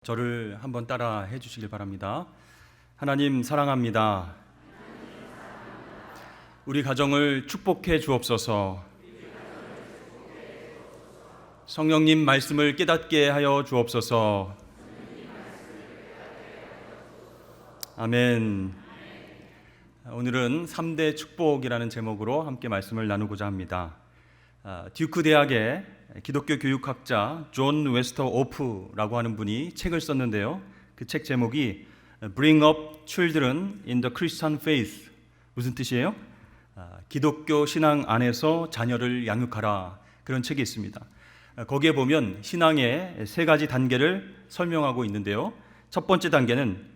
저를 한번 따라 해주시길 바랍니다. 하나님 사랑합니다. 우리 가정을 축복해 주옵소서. 성령님 말씀을 깨닫게 하여 주옵소서. 아멘. 오늘은 3대 축복이라는 제목으로 함께 말씀을 나누고자 합니다. 듀크 대학의 기독교 교육학자 존 웨스터 오프라고 하는 분이 책을 썼는데요. 그 책 제목이 Bring Up Children in the Christian Faith. 무슨 뜻이에요? 기독교 신앙 안에서 자녀를 양육하라. 그런 책이 있습니다. 거기에 보면 신앙의 세 가지 단계를 설명하고 있는데요. 첫 번째 단계는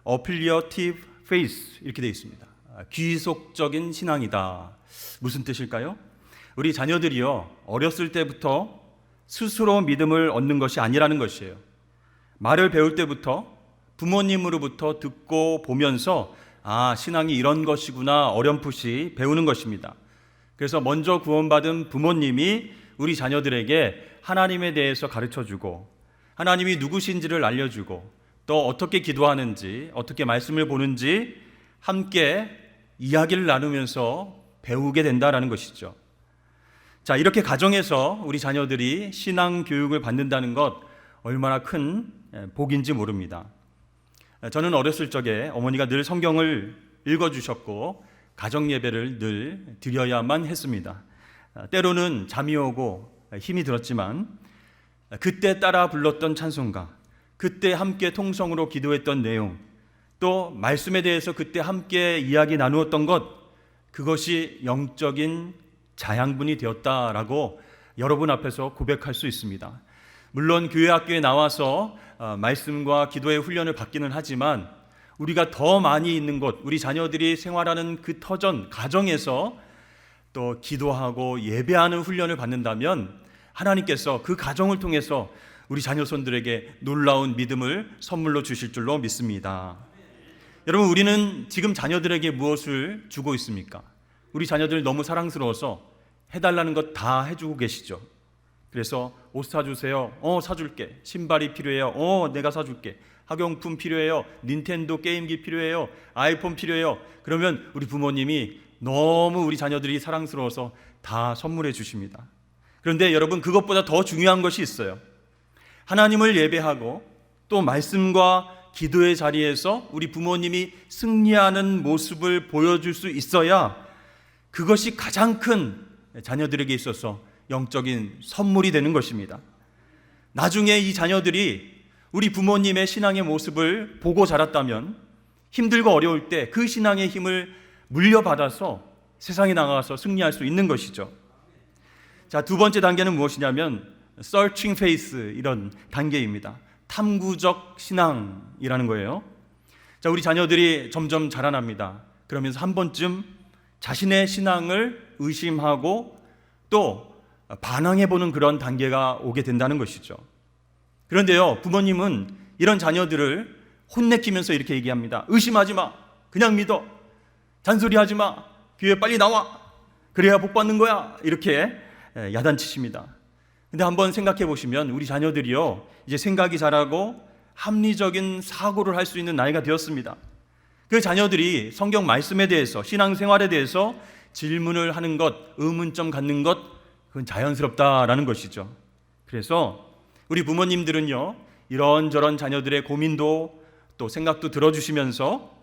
Affiliative Faith 이렇게 되어 있습니다. 귀속적인 신앙이다. 무슨 뜻일까요? 우리 자녀들이요, 어렸을 때부터 스스로 믿음을 얻는 것이 아니라는 것이에요. 말을 배울 때부터 부모님으로부터 듣고 보면서 신앙이 이런 것이구나 어렴풋이 배우는 것입니다. 그래서 먼저 구원받은 부모님이 우리 자녀들에게 하나님에 대해서 가르쳐주고 하나님이 누구신지를 알려주고 또 어떻게 기도하는지 어떻게 말씀을 보는지 함께 이야기를 나누면서 배우게 된다는 것이죠. 자, 이렇게 가정에서 우리 자녀들이 신앙 교육을 받는다는 것 얼마나 큰 복인지 모릅니다. 저는 어렸을 적에 어머니가 늘 성경을 읽어주셨고 가정 예배를 늘 드려야만 했습니다. 때로는 잠이 오고 힘이 들었지만 그때 따라 불렀던 찬송가, 그때 함께 통성으로 기도했던 내용, 또 말씀에 대해서 그때 함께 이야기 나누었던 것, 그것이 영적인 자양분이 되었다라고 여러분 앞에서 고백할 수 있습니다. 물론 교회 학교에 나와서 말씀과 기도의 훈련을 받기는 하지만 우리가 더 많이 있는 곳, 우리 자녀들이 생활하는 그 터전 가정에서 또 기도하고 예배하는 훈련을 받는다면 하나님께서 그 가정을 통해서 우리 자녀손들에게 놀라운 믿음을 선물로 주실 줄로 믿습니다. 여러분, 우리는 지금 자녀들에게 무엇을 주고 있습니까? 우리 자녀들 너무 사랑스러워서 해달라는 것 다 해주고 계시죠. 그래서 옷 사주세요. 사줄게. 신발이 필요해요. 내가 사줄게. 학용품 필요해요. 닌텐도 게임기 필요해요. 아이폰 필요해요. 그러면 우리 부모님이 너무 우리 자녀들이 사랑스러워서 다 선물해 주십니다. 그런데 여러분, 그것보다 더 중요한 것이 있어요. 하나님을 예배하고 또 말씀과 기도의 자리에서 우리 부모님이 승리하는 모습을 보여줄 수 있어야 그것이 가장 큰 자녀들에게 있어서 영적인 선물이 되는 것입니다. 나중에 이 자녀들이 우리 부모님의 신앙의 모습을 보고 자랐다면 힘들고 어려울 때 그 신앙의 힘을 물려받아서 세상에 나가서 승리할 수 있는 것이죠. 자, 두 번째 단계는 무엇이냐면 Searching Faith, 이런 단계입니다. 탐구적 신앙이라는 거예요. 자, 우리 자녀들이 점점 자라납니다. 그러면서 한 번쯤 자신의 신앙을 의심하고 또 반항해보는 그런 단계가 오게 된다는 것이죠. 그런데요, 부모님은 이런 자녀들을 혼내키면서 이렇게 얘기합니다. 의심하지 마. 그냥 믿어. 잔소리하지 마. 교회 빨리 나와. 그래야 복 받는 거야. 이렇게 야단치십니다. 근데 한번 생각해 보시면 우리 자녀들이요, 이제 생각이 자라고 합리적인 사고를 할 수 있는 나이가 되었습니다. 그 자녀들이 성경 말씀에 대해서, 신앙생활에 대해서 질문을 하는 것, 의문점 갖는 것, 그건 자연스럽다라는 것이죠. 그래서 우리 부모님들은요, 이런저런 자녀들의 고민도 또 생각도 들어주시면서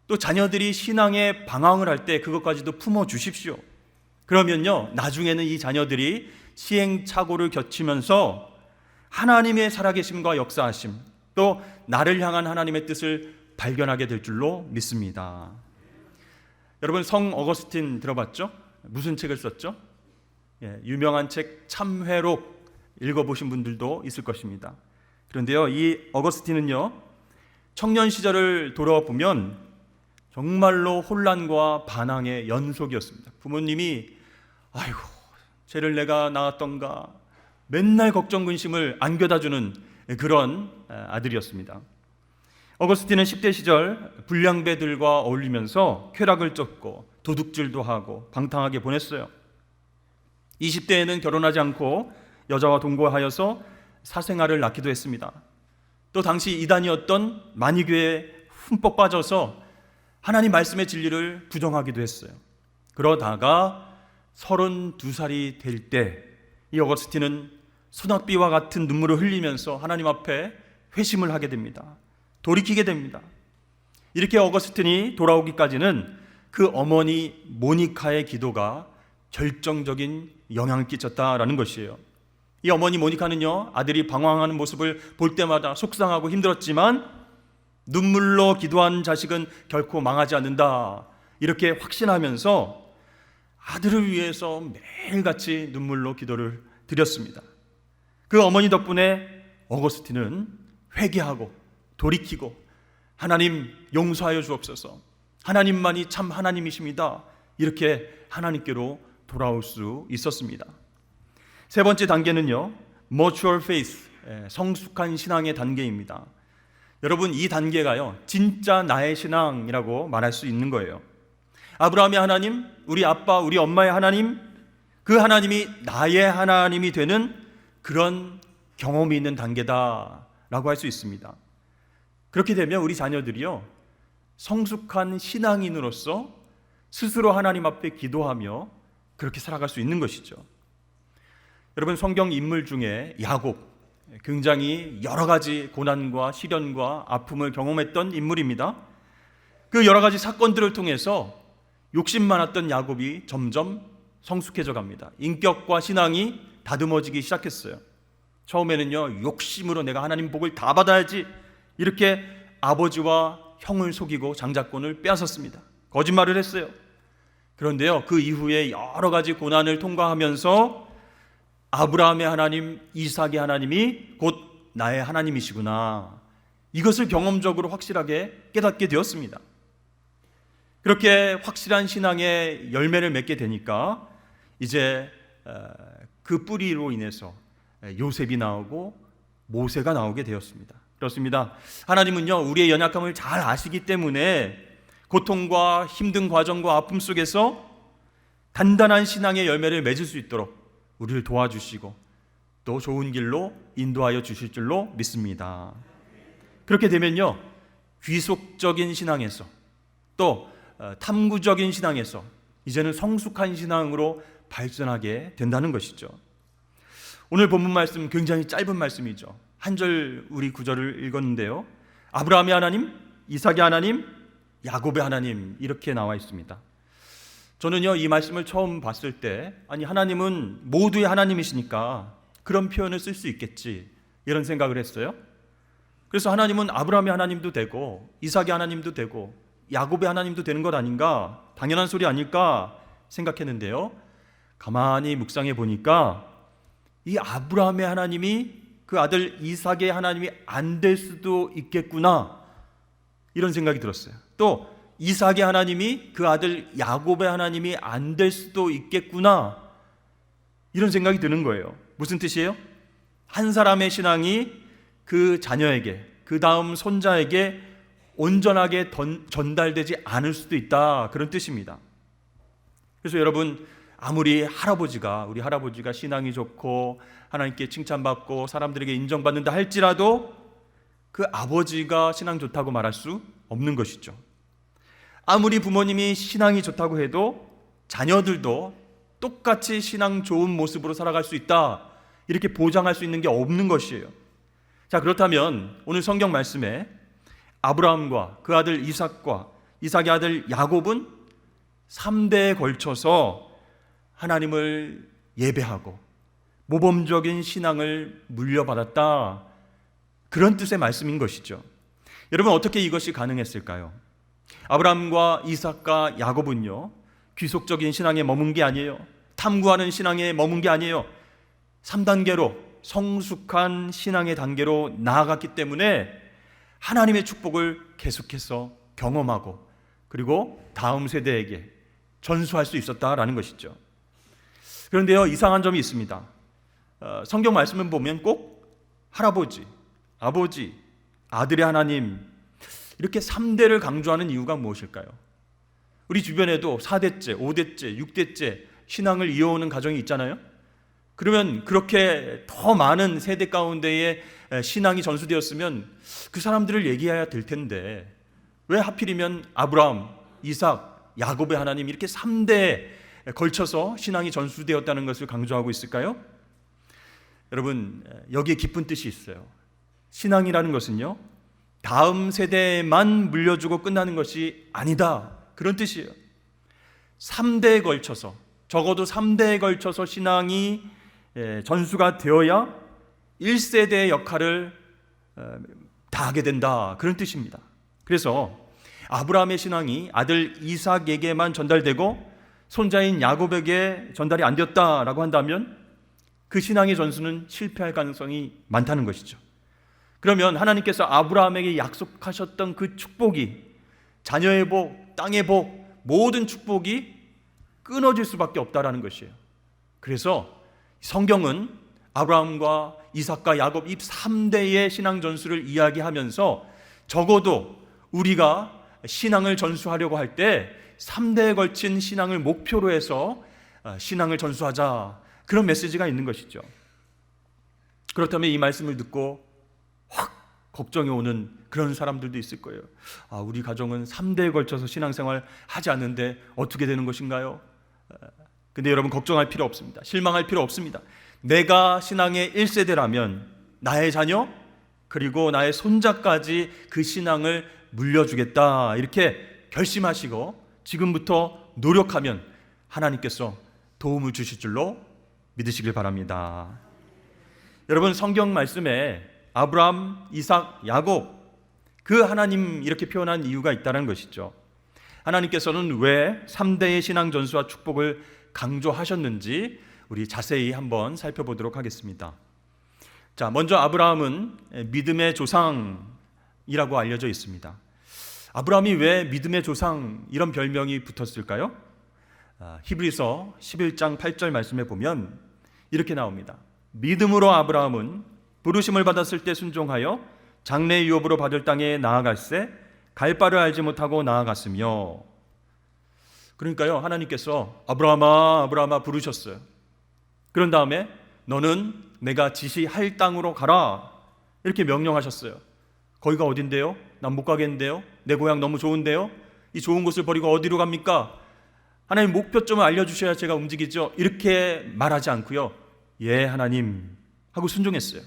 또 자녀들이 신앙에 방황을 할 때 그것까지도 품어주십시오. 그러면요, 나중에는 이 자녀들이 시행착오를 겪으면서 하나님의 살아계심과 역사하심, 또 나를 향한 하나님의 뜻을 발견하게 될 줄로 믿습니다. 여러분, 성 어거스틴 들어봤죠? 무슨 책을 썼죠? 유명한 책 참회록 읽어보신 분들도 있을 것입니다. 그런데요, 이 어거스틴은요, 청년 시절을 돌아보면 정말로 혼란과 반항의 연속이었습니다. 부모님이 아이고, 쟤를 내가 낳았던가 맨날 걱정 근심을 안겨다 주는 그런 아들이었습니다. 어거스틴은 10대 시절 불량배들과 어울리면서 쾌락을 쫓고 도둑질도 하고 방탕하게 보냈어요. 20대에는 결혼하지 않고 여자와 동거하여서 사생아를 낳기도 했습니다. 또 당시 이단이었던 마니교에 흠뻑 빠져서 하나님 말씀의 진리를 부정하기도 했어요. 그러다가 32살이 될 때 이 어거스틴은 소낙비와 같은 눈물을 흘리면서 하나님 앞에 회심을 하게 됩니다. 돌이키게 됩니다. 이렇게 어거스틴이 돌아오기까지는 그 어머니 모니카의 기도가 결정적인 영향을 끼쳤다라는 것이에요. 이 어머니 모니카는요, 아들이 방황하는 모습을 볼 때마다 속상하고 힘들었지만 눈물로 기도한 자식은 결코 망하지 않는다, 이렇게 확신하면서 아들을 위해서 매일같이 눈물로 기도를 드렸습니다. 그 어머니 덕분에 어거스틴은 회개하고 돌이키고 하나님 용서하여 주옵소서, 하나님만이 참 하나님이십니다, 이렇게 하나님께로 돌아올 수 있었습니다. 세 번째 단계는요, mature faith, 성숙한 신앙의 단계입니다. 여러분, 이 단계가요, 진짜 나의 신앙이라고 말할 수 있는 거예요. 아브라함의 하나님, 우리 아빠, 우리 엄마의 하나님, 그 하나님이 나의 하나님이 되는 그런 경험이 있는 단계다라고 할 수 있습니다. 그렇게 되면 우리 자녀들이요, 성숙한 신앙인으로서 스스로 하나님 앞에 기도하며 그렇게 살아갈 수 있는 것이죠. 여러분, 성경 인물 중에 야곱, 굉장히 여러 가지 고난과 시련과 아픔을 경험했던 인물입니다. 그 여러 가지 사건들을 통해서 욕심 많았던 야곱이 점점 성숙해져 갑니다. 인격과 신앙이 다듬어지기 시작했어요. 처음에는요, 욕심으로 내가 하나님 복을 다 받아야지, 이렇게 아버지와 형을 속이고 장자권을 빼앗았습니다. 거짓말을 했어요. 그런데요, 그 이후에 여러 가지 고난을 통과하면서 아브라함의 하나님, 이삭의 하나님이 곧 나의 하나님이시구나, 이것을 경험적으로 확실하게 깨닫게 되었습니다. 그렇게 확실한 신앙의 열매를 맺게 되니까 이제 그 뿌리로 인해서 요셉이 나오고 모세가 나오게 되었습니다. 그렇습니다. 하나님은요, 우리의 연약함을 잘 아시기 때문에 고통과 힘든 과정과 아픔 속에서 단단한 신앙의 열매를 맺을 수 있도록 우리를 도와주시고 또 좋은 길로 인도하여 주실 줄로 믿습니다. 그렇게 되면요, 귀속적인 신앙에서 또 탐구적인 신앙에서 이제는 성숙한 신앙으로 발전하게 된다는 것이죠. 오늘 본문 말씀 굉장히 짧은 말씀이죠. 한 절 우리 구절을 읽었는데요, 아브라함의 하나님, 이삭의 하나님, 야곱의 하나님, 이렇게 나와 있습니다. 저는요, 이 말씀을 처음 봤을 때, 아니, 하나님은 모두의 하나님이시니까 그런 표현을 쓸 수 있겠지, 이런 생각을 했어요. 그래서 하나님은 아브라함의 하나님도 되고 이삭의 하나님도 되고 야곱의 하나님도 되는 것 아닌가, 당연한 소리 아닐까 생각했는데요, 가만히 묵상해 보니까 이 아브라함의 하나님이 그 아들 이삭의 하나님이 안 될 수도 있겠구나, 이런 생각이 들었어요. 또 이삭의 하나님이 그 아들 야곱의 하나님이 안 될 수도 있겠구나, 이런 생각이 드는 거예요. 무슨 뜻이에요? 한 사람의 신앙이 그 자녀에게, 그 다음 손자에게 온전하게 전달되지 않을 수도 있다, 그런 뜻입니다. 그래서 여러분, 아무리 우리 할아버지가 신앙이 좋고 하나님께 칭찬받고 사람들에게 인정받는다 할지라도 그 아버지가 신앙 좋다고 말할 수 없는 것이죠. 아무리 부모님이 신앙이 좋다고 해도 자녀들도 똑같이 신앙 좋은 모습으로 살아갈 수 있다, 이렇게 보장할 수 있는 게 없는 것이에요. 자, 그렇다면 오늘 성경 말씀에 아브라함과 그 아들 이삭과 이삭의 아들 야곱은 3대에 걸쳐서 하나님을 예배하고 모범적인 신앙을 물려받았다, 그런 뜻의 말씀인 것이죠. 여러분, 어떻게 이것이 가능했을까요? 아브라함과 이삭과 야곱은요, 귀속적인 신앙에 머문 게 아니에요. 탐구하는 신앙에 머문 게 아니에요. 3단계로 성숙한 신앙의 단계로 나아갔기 때문에 하나님의 축복을 계속해서 경험하고 그리고 다음 세대에게 전수할 수 있었다라는 것이죠. 그런데요, 이상한 점이 있습니다. 성경 말씀을 보면 꼭 할아버지, 아버지, 아들의 하나님, 이렇게 3대를 강조하는 이유가 무엇일까요? 우리 주변에도 4대째, 5대째, 6대째 신앙을 이어오는 가정이 있잖아요. 그러면 그렇게 더 많은 세대 가운데에 신앙이 전수되었으면 그 사람들을 얘기해야 될 텐데 왜 하필이면 아브라함, 이삭, 야곱의 하나님 이렇게 3대에 걸쳐서 신앙이 전수되었다는 것을 강조하고 있을까요? 여러분, 여기에 깊은 뜻이 있어요. 신앙이라는 것은요, 다음 세대에만 물려주고 끝나는 것이 아니다, 그런 뜻이에요. 3대에 걸쳐서, 적어도 3대에 걸쳐서 신앙이 전수가 되어야 1세대의 역할을 다하게 된다, 그런 뜻입니다. 그래서 아브라함의 신앙이 아들 이삭에게만 전달되고 손자인 야곱에게 전달이 안 되었다라고 한다면 그 신앙의 전수는 실패할 가능성이 많다는 것이죠. 그러면 하나님께서 아브라함에게 약속하셨던 그 축복이, 자녀의 복, 땅의 복, 모든 축복이 끊어질 수밖에 없다라는 것이에요. 그래서 성경은 아브라함과 이삭과 야곱 이 3대의 신앙 전수를 이야기하면서 적어도 우리가 신앙을 전수하려고 할 때 3대에 걸친 신앙을 목표로 해서 신앙을 전수하자, 그런 메시지가 있는 것이죠. 그렇다면 이 말씀을 듣고 확 걱정이 오는 그런 사람들도 있을 거예요. 우리 가정은 3대에 걸쳐서 신앙생활 하지 않는데 어떻게 되는 것인가요? 근데 여러분, 걱정할 필요 없습니다. 실망할 필요 없습니다. 내가 신앙의 1세대라면 나의 자녀 그리고 나의 손자까지 그 신앙을 물려주겠다, 이렇게 결심하시고 지금부터 노력하면 하나님께서 도움을 주실 줄로 믿으시길 바랍니다. 여러분, 성경 말씀에 아브라함, 이삭, 야곱, 그 하나님 이렇게 표현한 이유가 있다는 것이죠. 하나님께서는 왜 3대의 신앙 전수와 축복을 강조하셨는지 우리 자세히 한번 살펴보도록 하겠습니다. 자, 먼저 아브라함은 믿음의 조상이라고 알려져 있습니다. 아브라함이 왜 믿음의 조상 이런 별명이 붙었을까요? 히브리서 11장 8절 말씀에 보면 이렇게 나옵니다. 믿음으로 아브라함은 부르심을 받았을 때 순종하여 장래 유업으로 받을 땅에 나아갈새 갈 바를 알지 못하고 나아갔으며. 그러니까요, 하나님께서 아브라함아 아브라함아 부르셨어요. 그런 다음에 너는 내가 지시할 땅으로 가라, 이렇게 명령하셨어요. 거기가 어딘데요? 난 못 가겠는데요? 내 고향 너무 좋은데요? 이 좋은 곳을 버리고 어디로 갑니까? 하나님 목표점을 알려주셔야 제가 움직이죠. 이렇게 말하지 않고요, 예 하나님 하고 순종했어요.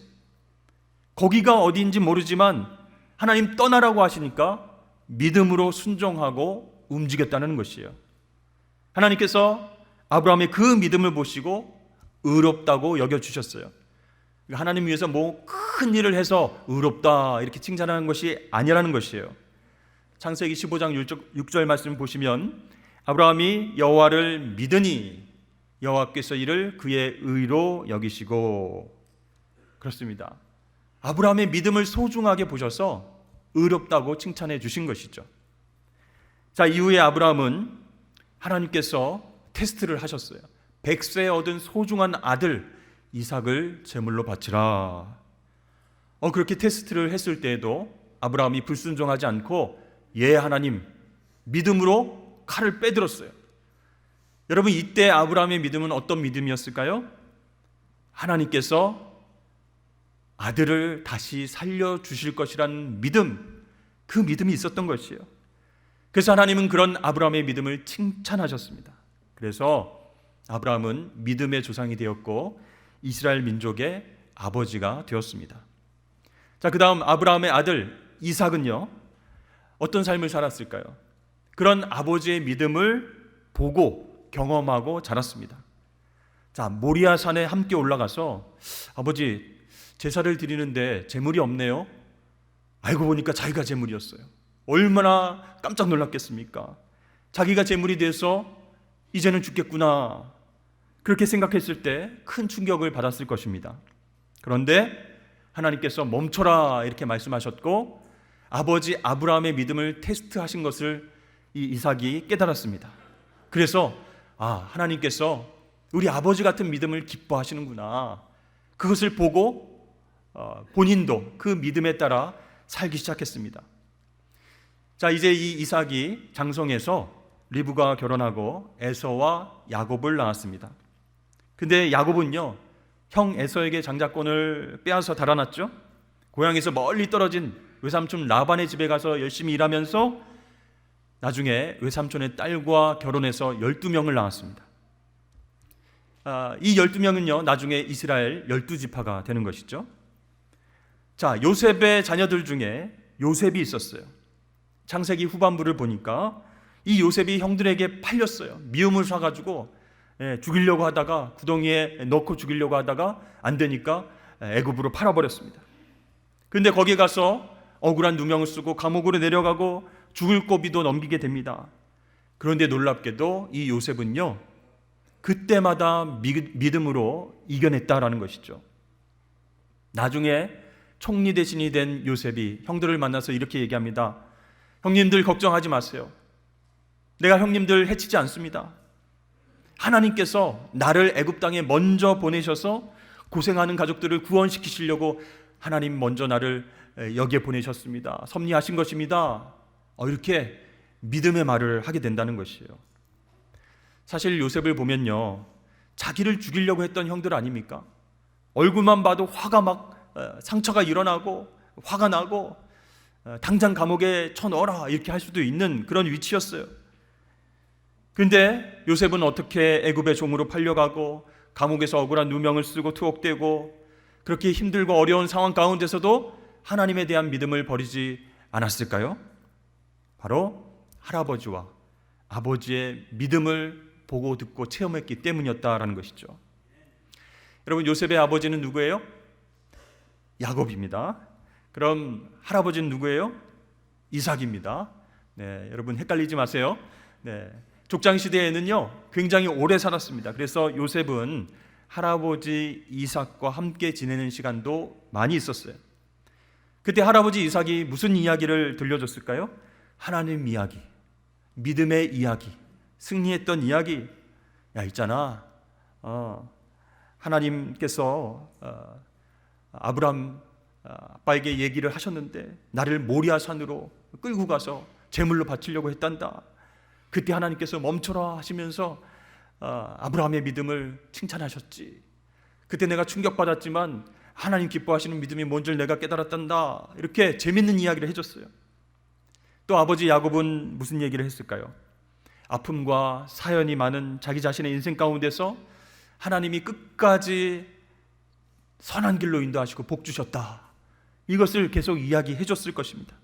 거기가 어디인지 모르지만 하나님 떠나라고 하시니까 믿음으로 순종하고 움직였다는 것이에요. 하나님께서 아브라함의 그 믿음을 보시고 의롭다고 여겨주셨어요. 하나님 위해서 뭐 큰 일을 해서 의롭다 이렇게 칭찬하는 것이 아니라는 것이에요. 창세기 15장 6절 말씀 보시면 아브라함이 여호와를 믿으니 여호와께서 이를 그의 의로 여기시고. 그렇습니다. 아브라함의 믿음을 소중하게 보셔서 의롭다고 칭찬해 주신 것이죠. 자, 이후에 아브라함은 하나님께서 테스트를 하셨어요. 100세에 얻은 소중한 아들 이삭을 제물로 바치라. 그렇게 테스트를 했을 때에도 아브라함이 불순종하지 않고 예 하나님, 믿음으로 칼을 빼들었어요. 여러분, 이때 아브라함의 믿음은 어떤 믿음이었을까요? 하나님께서 아들을 다시 살려주실 것이라는 믿음, 그 믿음이 있었던 것이에요. 그래서 하나님은 그런 아브라함의 믿음을 칭찬하셨습니다. 그래서 아브라함은 믿음의 조상이 되었고 이스라엘 민족의 아버지가 되었습니다. 자, 그 다음 아브라함의 아들 이삭은요, 어떤 삶을 살았을까요? 그런 아버지의 믿음을 보고 경험하고 자랐습니다. 자, 모리아 산에 함께 올라가서 아버지 제사를 드리는데 제물이 없네요. 알고 보니까 자기가 제물이었어요. 얼마나 깜짝 놀랐겠습니까? 자기가 제물이 돼서 이제는 죽겠구나, 그렇게 생각했을 때 큰 충격을 받았을 것입니다. 그런데 하나님께서 멈춰라 이렇게 말씀하셨고 아버지 아브라함의 믿음을 테스트하신 것을 이 이삭이 깨달았습니다. 그래서 하나님께서 우리 아버지 같은 믿음을 기뻐하시는구나, 그것을 보고 본인도 그 믿음에 따라 살기 시작했습니다. 자, 이제 이 이삭이 장성해서 리브가 결혼하고 에서와 야곱을 낳았습니다. 근데 야곱은요, 형 에서에게 장자권을 빼앗아 달아났죠. 고향에서 멀리 떨어진 외삼촌 라반의 집에 가서 열심히 일하면서 나중에 외삼촌의 딸과 결혼해서 12명을 낳았습니다. 이 12명은요 나중에 이스라엘 12지파가 되는 것이죠. 자, 요셉의 자녀들 중에 요셉이 있었어요. 창세기 후반부를 보니까 이 요셉이 형들에게 팔렸어요. 미움을 사가지고 죽이려고 하다가 구덩이에 넣고 죽이려고 하다가 안 되니까 애굽으로 팔아버렸습니다. 그런데 거기에 가서 억울한 누명을 쓰고 감옥으로 내려가고 죽을 고비도 넘기게 됩니다. 그런데 놀랍게도 이 요셉은요 그때마다 믿음으로 이겨냈다라는 것이죠. 나중에 총리 대신이 된 요셉이 형들을 만나서 이렇게 얘기합니다. 형님들 걱정하지 마세요. 내가 형님들 해치지 않습니다. 하나님께서 나를 애굽 땅에 먼저 보내셔서 고생하는 가족들을 구원시키시려고 하나님 먼저 나를 여기에 보내셨습니다. 섭리하신 것입니다. 이렇게 믿음의 말을 하게 된다는 것이에요. 사실 요셉을 보면요 자기를 죽이려고 했던 형들 아닙니까? 얼굴만 봐도 화가 막 상처가 일어나고 화가 나고 당장 감옥에 쳐넣어라 이렇게 할 수도 있는 그런 위치였어요. 그런데 요셉은 어떻게 애굽의 종으로 팔려가고 감옥에서 억울한 누명을 쓰고 투옥되고 그렇게 힘들고 어려운 상황 가운데서도 하나님에 대한 믿음을 버리지 않았을까요? 바로 할아버지와 아버지의 믿음을 보고 듣고 체험했기 때문이었다라는 것이죠. 여러분 요셉의 아버지는 누구예요? 야곱입니다. 그럼 할아버지는 누구예요? 이삭입니다. 여러분 헷갈리지 마세요. 족장 시대에는요 굉장히 오래 살았습니다. 그래서 요셉은 할아버지 이삭과 함께 지내는 시간도 많이 있었어요. 그때 할아버지 이삭이 무슨 이야기를 들려줬을까요? 하나님 이야기, 믿음의 이야기, 승리했던 이야기. 야 있잖아 하나님께서 아브람 아빠에게 얘기를 하셨는데 나를 모리아 산으로 끌고 가서 제물로 바치려고 했단다. 그때 하나님께서 멈춰라 하시면서 아브라함의 믿음을 칭찬하셨지. 그때 내가 충격받았지만 하나님 기뻐하시는 믿음이 뭔지를 내가 깨달았단다. 이렇게 재밌는 이야기를 해줬어요. 또 아버지 야곱은 무슨 얘기를 했을까요? 아픔과 사연이 많은 자기 자신의 인생 가운데서 하나님이 끝까지 선한 길로 인도하시고 복 주셨다. 이것을 계속 이야기해 줬을 것입니다.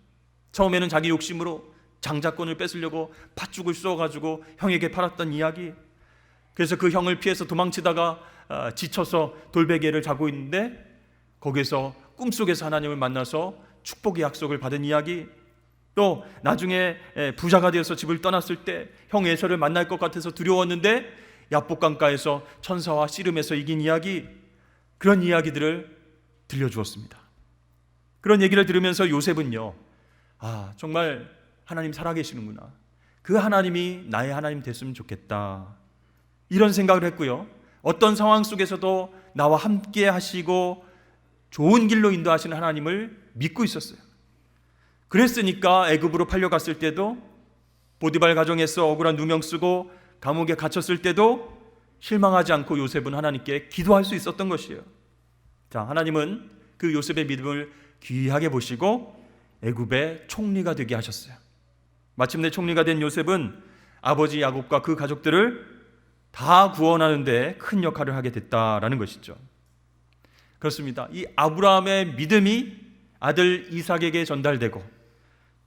처음에는 자기 욕심으로 장자권을 뺏으려고 팥죽을 쏘아가지고 형에게 팔았던 이야기. 그래서 그 형을 피해서 도망치다가 지쳐서 돌베개를 자고 있는데 거기서 꿈속에서 하나님을 만나서 축복의 약속을 받은 이야기. 또 나중에 부자가 되어서 집을 떠났을 때 형 에서를 만날 것 같아서 두려웠는데 야복강가에서 천사와 씨름해서 이긴 이야기. 그런 이야기들을 들려주었습니다. 그런 얘기를 들으면서 요셉은요 정말 하나님 살아계시는구나, 그 하나님이 나의 하나님 됐으면 좋겠다, 이런 생각을 했고요. 어떤 상황 속에서도 나와 함께 하시고 좋은 길로 인도하시는 하나님을 믿고 있었어요. 그랬으니까 애굽으로 팔려갔을 때도, 보디발 가정에서 억울한 누명 쓰고 감옥에 갇혔을 때도 실망하지 않고 요셉은 하나님께 기도할 수 있었던 것이에요. 자, 하나님은 그 요셉의 믿음을 귀하게 보시고 애굽의 총리가 되게 하셨어요. 마침내 총리가 된 요셉은 아버지 야곱과 그 가족들을 다 구원하는 데 큰 역할을 하게 됐다라는 것이죠. 그렇습니다. 이 아브라함의 믿음이 아들 이삭에게 전달되고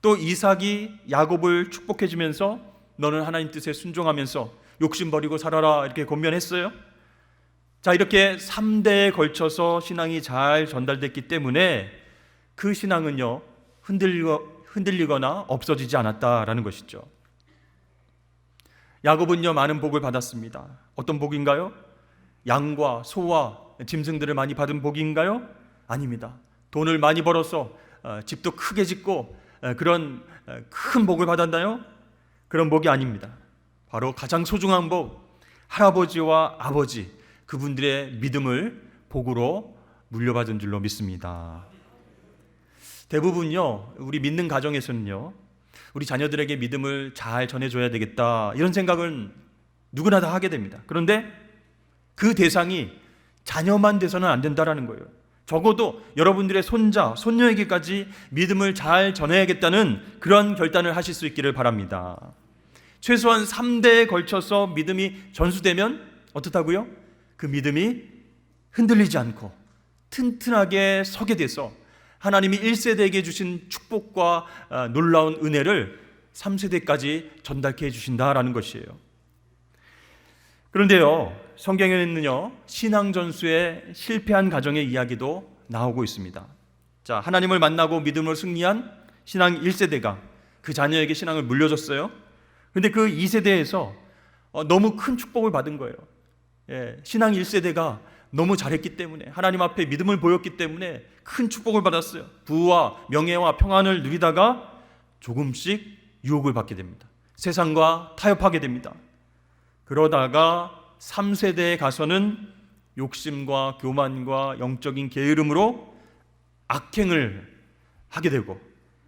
또 이삭이 야곱을 축복해 주면서 너는 하나님 뜻에 순종하면서 욕심 버리고 살아라 이렇게 권면했어요. 자, 이렇게 3대에 걸쳐서 신앙이 잘 전달됐기 때문에 그 신앙은요 흔들리거나 없어지지 않았다라는 것이죠. 야곱은요 많은 복을 받았습니다. 어떤 복인가요? 양과 소와 짐승들을 많이 받은 복인가요? 아닙니다. 돈을 많이 벌어서 집도 크게 짓고 그런 큰 복을 받았나요? 그런 복이 아닙니다. 바로 가장 소중한 복, 할아버지와 아버지 그분들의 믿음을 복으로 물려받은 줄로 믿습니다. 대부분요 우리 믿는 가정에서는요 우리 자녀들에게 믿음을 잘 전해줘야 되겠다 이런 생각은 누구나 다 하게 됩니다. 그런데 그 대상이 자녀만 돼서는 안 된다라는 거예요. 적어도 여러분들의 손자, 손녀에게까지 믿음을 잘 전해야겠다는 그런 결단을 하실 수 있기를 바랍니다. 최소한 3대에 걸쳐서 믿음이 전수되면 어떻다고요? 그 믿음이 흔들리지 않고 튼튼하게 서게 돼서 하나님이 1세대에게 주신 축복과 놀라운 은혜를 3세대까지 전달케 해주신다라는 것이에요. 그런데요, 성경에는요, 신앙 전수에 실패한 가정의 이야기도 나오고 있습니다. 자, 하나님을 만나고 믿음으로 승리한 신앙 1세대가 그 자녀에게 신앙을 물려줬어요. 그런데 그 2세대에서 너무 큰 축복을 받은 거예요. 신앙 1세대가 너무 잘했기 때문에, 하나님 앞에 믿음을 보였기 때문에 큰 축복을 받았어요. 부와 명예와 평안을 누리다가 조금씩 유혹을 받게 됩니다. 세상과 타협하게 됩니다. 그러다가 3세대에 가서는 욕심과 교만과 영적인 게으름으로 악행을 하게 되고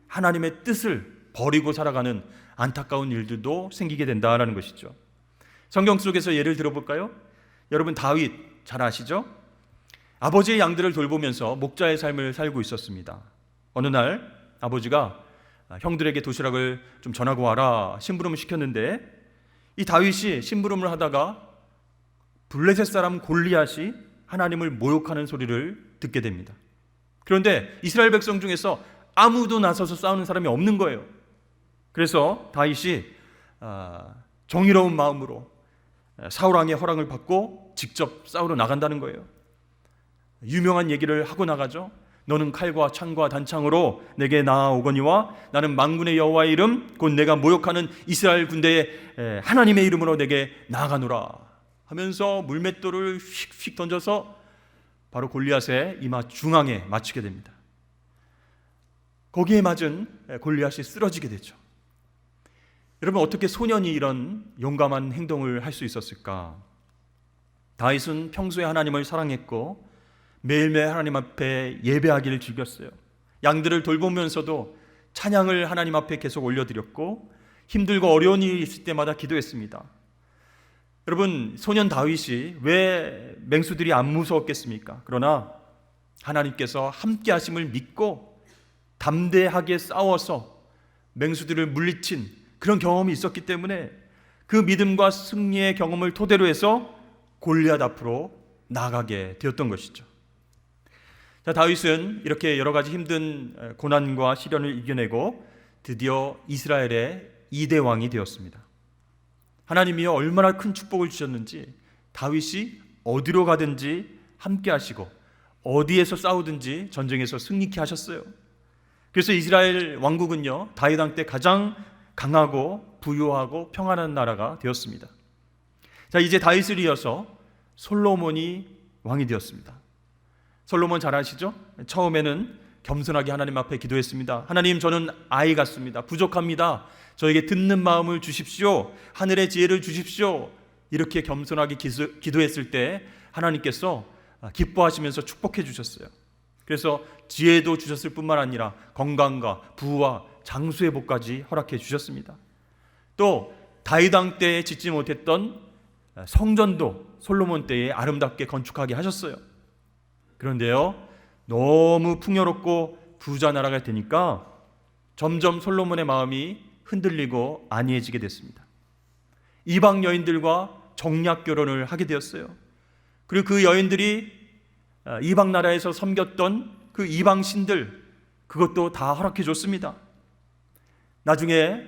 하나님의 뜻을 버리고 살아가는 안타까운 일들도 생기게 된다는 것이죠. 성경 속에서 예를 들어볼까요? 여러분, 다윗 잘 아시죠? 아버지의 양들을 돌보면서 목자의 삶을 살고 있었습니다. 어느 날 아버지가 형들에게 도시락을 좀 전하고 와라 심부름을 시켰는데, 이 다윗이 심부름을 하다가 블레셋 사람 골리앗이 하나님을 모욕하는 소리를 듣게 됩니다. 그런데 이스라엘 백성 중에서 아무도 나서서 싸우는 사람이 없는 거예요. 그래서 다윗이 정의로운 마음으로 사울 왕의 허락을 받고 직접 싸우러 나간다는 거예요. 유명한 얘기를 하고 나가죠. 너는 칼과 창과 단창으로 내게 나아오거니와 나는 만군의 여호와의 이름 곧 내가 모욕하는 이스라엘 군대의 하나님의 이름으로 내게 나아가노라 하면서 물맷돌을 휙휙 던져서 바로 골리앗의 이마 중앙에 맞추게 됩니다. 거기에 맞은 골리앗이 쓰러지게 되죠. 여러분, 어떻게 소년이 이런 용감한 행동을 할 수 있었을까? 다윗은 평소에 하나님을 사랑했고 매일매일 하나님 앞에 예배하기를 즐겼어요. 양들을 돌보면서도 찬양을 하나님 앞에 계속 올려드렸고 힘들고 어려운 일이 있을 때마다 기도했습니다. 여러분, 소년 다윗이 왜 맹수들이 안 무서웠겠습니까? 그러나 하나님께서 함께 하심을 믿고 담대하게 싸워서 맹수들을 물리친 그런 경험이 있었기 때문에 그 믿음과 승리의 경험을 토대로 해서 골리앗 앞으로 나아가게 되었던 것이죠. 자, 다윗은 이렇게 여러 가지 힘든 고난과 시련을 이겨내고 드디어 이스라엘의 2대 왕이 되었습니다. 하나님이여 얼마나 큰 축복을 주셨는지 다윗이 어디로 가든지 함께 하시고 어디에서 싸우든지 전쟁에서 승리케 하셨어요. 그래서 이스라엘 왕국은요, 다윗 왕 때 가장 강하고 부유하고 평안한 나라가 되었습니다. 자, 이제 다윗을 이어서 솔로몬이 왕이 되었습니다. 솔로몬 잘 아시죠? 처음에는 겸손하게 하나님 앞에 기도했습니다. 하나님, 저는 아이 같습니다. 부족합니다. 저에게 듣는 마음을 주십시오. 하늘의 지혜를 주십시오. 이렇게 겸손하게 기도했을 때 하나님께서 기뻐하시면서 축복해 주셨어요. 그래서 지혜도 주셨을 뿐만 아니라 건강과 부와 장수의 복까지 허락해 주셨습니다. 또 다윗 왕 때에 짓지 못했던 성전도 솔로몬 때에 아름답게 건축하게 하셨어요. 그런데요, 너무 풍요롭고 부자 나라가 되니까 점점 솔로몬의 마음이 흔들리고 안이해지게 됐습니다. 이방 여인들과 정략 결혼을 하게 되었어요. 그리고 그 여인들이 이방 나라에서 섬겼던 그 이방 신들, 그것도 다 허락해 줬습니다. 나중에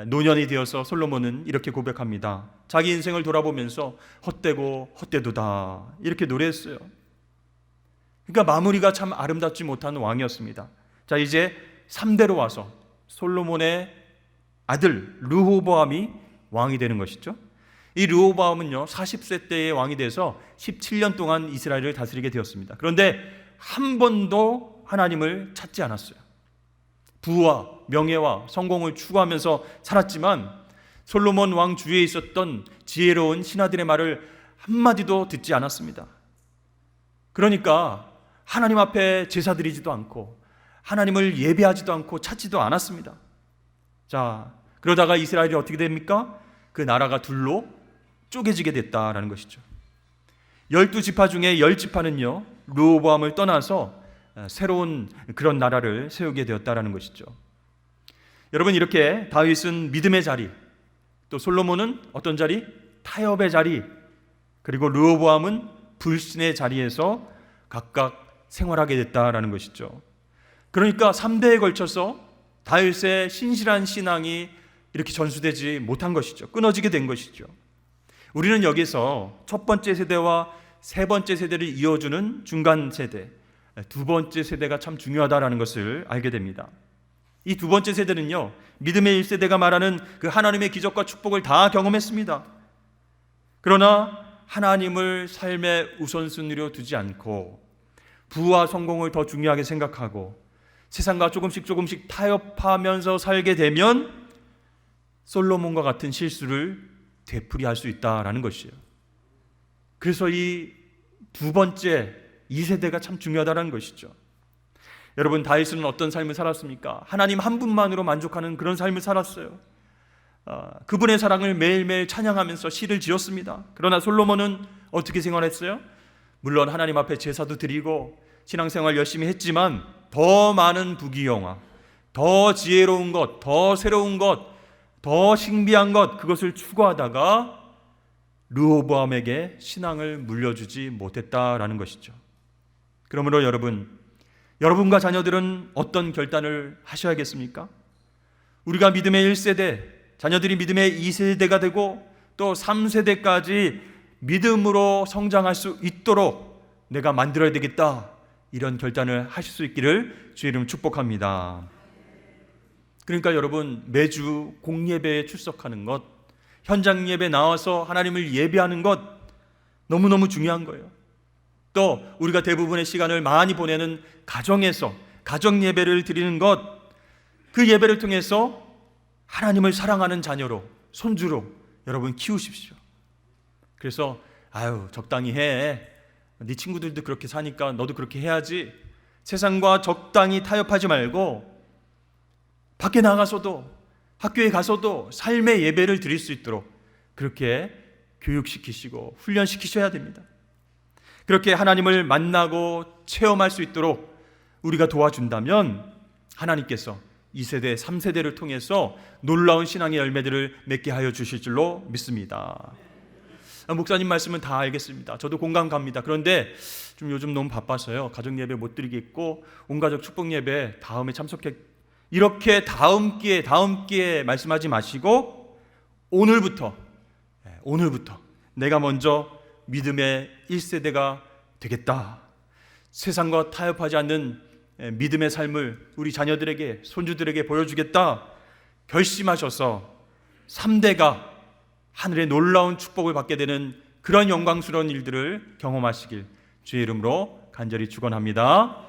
노년이 되어서 솔로몬은 이렇게 고백합니다. 자기 인생을 돌아보면서 헛되고 헛되도다 이렇게 노래했어요. 그러니까 마무리가 참 아름답지 못한 왕이었습니다. 자, 이제 3대로 와서 솔로몬의 아들 르호보암이 왕이 되는 것이죠. 이 르호보암은요, 40세 때의 왕이 돼서 17년 동안 이스라엘을 다스리게 되었습니다. 그런데 한 번도 하나님을 찾지 않았어요. 부와 명예와 성공을 추구하면서 살았지만 솔로몬 왕 주위에 있었던 지혜로운 신하들의 말을 한마디도 듣지 않았습니다. 그러니까 하나님 앞에 제사 드리지도 않고 하나님을 예배하지도 않고 찾지도 않았습니다. 자, 그러다가 이스라엘이 어떻게 됩니까? 그 나라가 둘로 쪼개지게 됐다라는 것이죠. 12지파 중에 10지파는요 르호보암을 떠나서 새로운 그런 나라를 세우게 되었다라는 것이죠. 여러분, 이렇게 다윗은 믿음의 자리, 또 솔로몬은 어떤 자리? 타협의 자리, 그리고 르호보암은 불신의 자리에서 각각 생활하게 됐다라는 것이죠. 그러니까 3대에 걸쳐서 다윗의 신실한 신앙이 이렇게 전수되지 못한 것이죠. 끊어지게 된 것이죠. 우리는 여기서 첫 번째 세대와 세 번째 세대를 이어주는 중간 세대, 두 번째 세대가 참 중요하다라는 것을 알게 됩니다. 이 두 번째 세대는요, 믿음의 1세대가 말하는 그 하나님의 기적과 축복을 다 경험했습니다. 그러나 하나님을 삶의 우선순위로 두지 않고 부와 성공을 더 중요하게 생각하고 세상과 조금씩 타협하면서 살게 되면 솔로몬과 같은 실수를 되풀이할 수 있다라는 것이에요. 그래서 이 두 번째 2세대가 참 중요하다는 것이죠. 여러분, 다윗은 어떤 삶을 살았습니까? 하나님 한 분만으로 만족하는 그런 삶을 살았어요. 그분의 사랑을 매일매일 찬양하면서 시를 지었습니다. 그러나 솔로몬은 어떻게 생활했어요? 물론 하나님 앞에 제사도 드리고 신앙생활 열심히 했지만 더 많은 부귀영화, 더 지혜로운 것, 더 새로운 것, 더 신비한 것, 그것을 추구하다가 르호보암에게 신앙을 물려주지 못했다라는 것이죠. 그러므로 여러분과 자녀들은 어떤 결단을 하셔야겠습니까? 우리가 믿음의 1세대, 자녀들이 믿음의 2세대가 되고 또 3세대까지 믿음으로 성장할 수 있도록 내가 만들어야 되겠다, 이런 결단을 하실 수 있기를 주의 이름 축복합니다. 그러니까 여러분, 매주 공예배에 출석하는 것, 현장 예배 나와서 하나님을 예배하는 것 너무너무 중요한 거예요. 또 우리가 대부분의 시간을 많이 보내는 가정에서 가정 예배를 드리는 것, 그 예배를 통해서 하나님을 사랑하는 자녀로, 손주로 여러분 키우십시오. 그래서 적당히 해, 네 친구들도 그렇게 사니까 너도 그렇게 해야지, 세상과 적당히 타협하지 말고 밖에 나가서도 학교에 가서도 삶의 예배를 드릴 수 있도록 그렇게 교육시키시고 훈련시키셔야 됩니다. 그렇게 하나님을 만나고 체험할 수 있도록 우리가 도와준다면 하나님께서 2세대, 3세대를 통해서 놀라운 신앙의 열매들을 맺게 하여 주실 줄로 믿습니다. 목사님 말씀은 다 알겠습니다. 저도 공감 갑니다. 그런데 좀 요즘 너무 바빠서요, 가정 예배 못 드리겠고 온가족 축복 예배 다음에 참석해, 이렇게 다음 기회에 말씀하지 마시고 오늘부터 내가 먼저 믿음의 1세대가 되겠다, 세상과 타협하지 않는 믿음의 삶을 우리 자녀들에게, 손주들에게 보여주겠다 결심하셔서 3대가 하늘의 놀라운 축복을 받게 되는 그런 영광스러운 일들을 경험하시길 주의 이름으로 간절히 축원합니다.